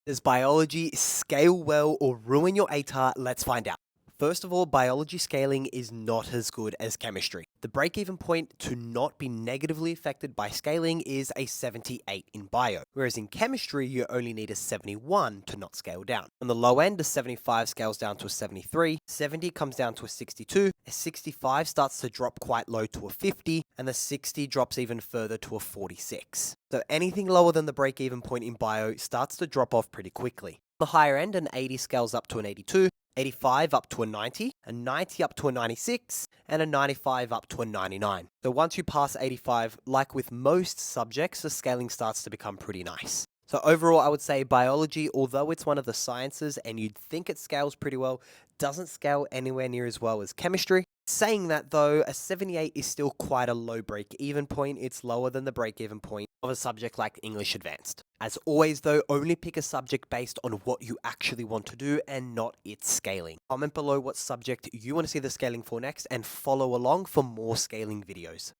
Does biology scale well or ruin your ATAR? Let's find out. First of all, biology scaling is not as good as chemistry. The break-even point to not be negatively affected by scaling is a 78 in bio, whereas in chemistry you only need a 71 to not scale down. On the low end, a 75 scales down to a 73, 70 comes down to a 62, a 65 starts to drop quite low to a 50, and the 60 drops even further to a 46. So anything lower than the break-even point in bio starts to drop off pretty quickly. On the higher end, an 80 scales up to an 82, 85 up to a 90 up to a 96, and a 95 up to a 99. So once you pass 85, like with most subjects, the scaling starts to become pretty nice. So overall, I would say biology, although it's one of the sciences and you'd think it scales pretty well, doesn't scale anywhere near as well as chemistry. Saying that though, a 78 is still quite a low break-even point. It's lower than the break-even point of a subject like English Advanced. As always though, only pick a subject based on what you actually want to do and not its scaling. Comment below what subject you want to see the scaling for next and follow along for more scaling videos.